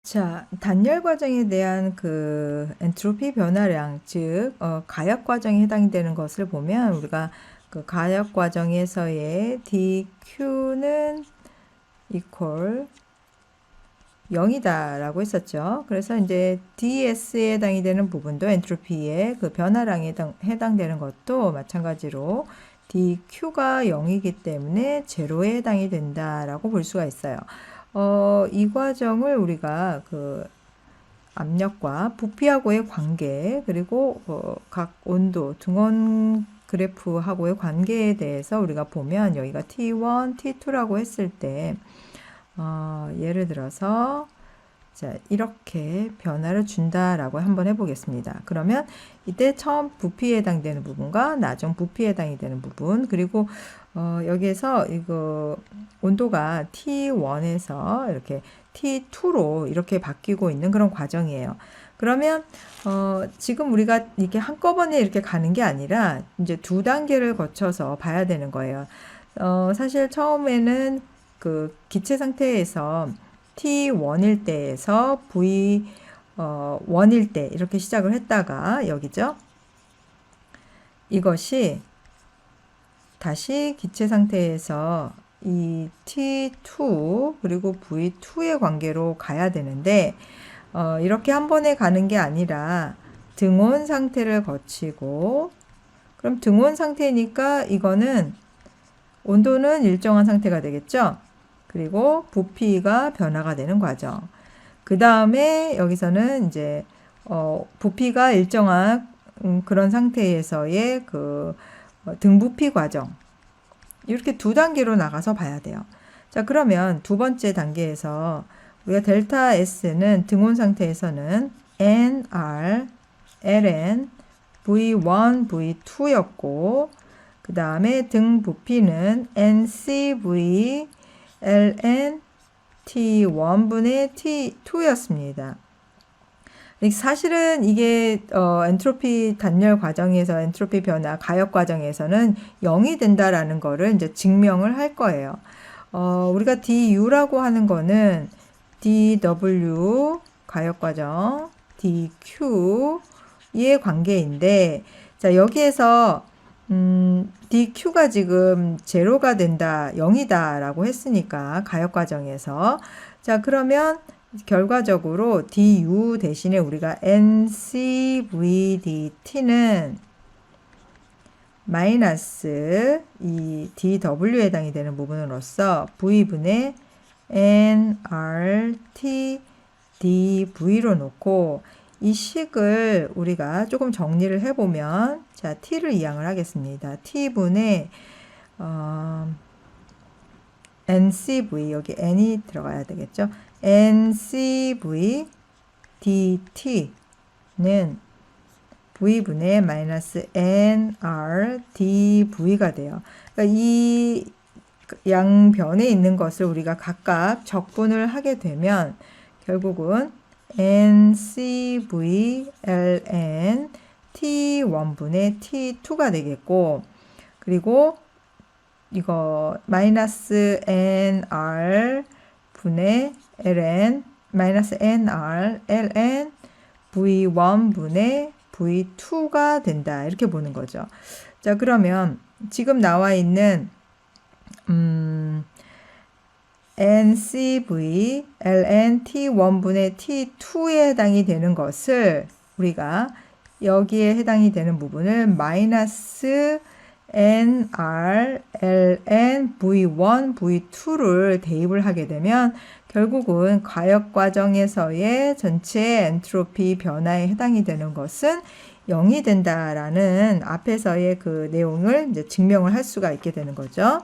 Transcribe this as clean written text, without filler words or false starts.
자, 단열 과정에 대한 엔트로피 변화량, 즉 가역 과정에 해당이 되는 것을 보면 우리가 그 가역 과정에서의 dq는 equal 0이다라고 했었죠. 그래서 이제 ds에 해당이 되는 부분도 엔트로피의 그 변화량에 해당되는 것도 마찬가지로 dq가 0이기 때문에 제로에 해당이 된다라고 볼 수가 있어요. 이 과정을 우리가 그 압력과 부피하고의 관계, 그리고 각 온도, 등원 그래프하고의 관계에 대해서 우리가 보면 여기가 T1, T2라고 했을 때 예를 들어서 자, 이렇게 변화를 준다라고 한번 해보겠습니다. 그러면 이때 처음 부피에 해당되는 부분과 나중 부피에 해당이 되는 부분, 그리고 여기에서 이거 온도가 T1에서 이렇게 T2로 이렇게 바뀌고 있는 그런 과정이에요. 그러면 지금 우리가 이렇게 한꺼번에 이렇게 가는 게 아니라 이제 두 단계를 거쳐서 봐야 되는 거예요. 사실 처음에는 그 기체 상태에서 T1일 때에서 V1일 때 이렇게 시작을 했다가 여기죠. 이것이 다시 기체 상태에서 이 T2 그리고 V2의 관계로 가야 되는데 이렇게 한 번에 가는 게 아니라 등온 상태를 거치고, 그럼 등온 상태니까 이거는 온도는 일정한 상태가 되겠죠. 그리고 부피가 변화가 되는 과정. 그 다음에 여기서는 이제 부피가 일정한 그런 상태에서의 그 등부피 과정. 이렇게 두 단계로 나가서 봐야 돼요. 자, 그러면 두 번째 단계에서 우리가 델타 S는 등온 상태에서는 NR, LN, V1, V2였고, 그 다음에 등 부피는 NCV, LN, T1분의 T2였습니다. 사실은 이게 엔트로피 단열 과정에서 엔트로피 변화 가역 과정에서는 0이 된다라는 거를 이제 증명을 할 거예요. 우리가 DU라고 하는 거는 DW 가역 과정, DQ의 관계인데, 자, 여기에서 DQ가 지금 제로가 된다, 0이다 라고 했으니까 가역 과정에서, 자, 그러면 결과적으로 DU 대신에 우리가 NCVDT는 마이너스 이 DW에 해당이 되는 부분으로서 V분의 nRT/dV로 놓고 이 식을 우리가 조금 정리를 해보면, 자, T를 이항을 하겠습니다. T분의 NCV, 여기 N이 들어가야 되겠죠. NCV DT는 V분의 마이너스 NR DV가 돼요. 그러니까 이 양변에 있는 것을 우리가 각각 적분을 하게 되면 결국은 NCV LN T1분의 T2가 되겠고, 그리고 이거 마이너스 NR 분의 LN 마이너스 NR LN V1분의 V2가 된다, 이렇게 보는 거죠. 자, 그러면 지금 나와 있는 NCV LN T1분의 T2에 해당이 되는 것을 우리가 여기에 해당이 되는 부분을 마이너스 NR, LN, V1, V2를 대입을 하게 되면 결국은 가역 과정에서의 전체 엔트로피 변화에 해당이 되는 것은 0이 된다라는 앞에서의 그 내용을 이제 증명을 할 수가 있게 되는 거죠.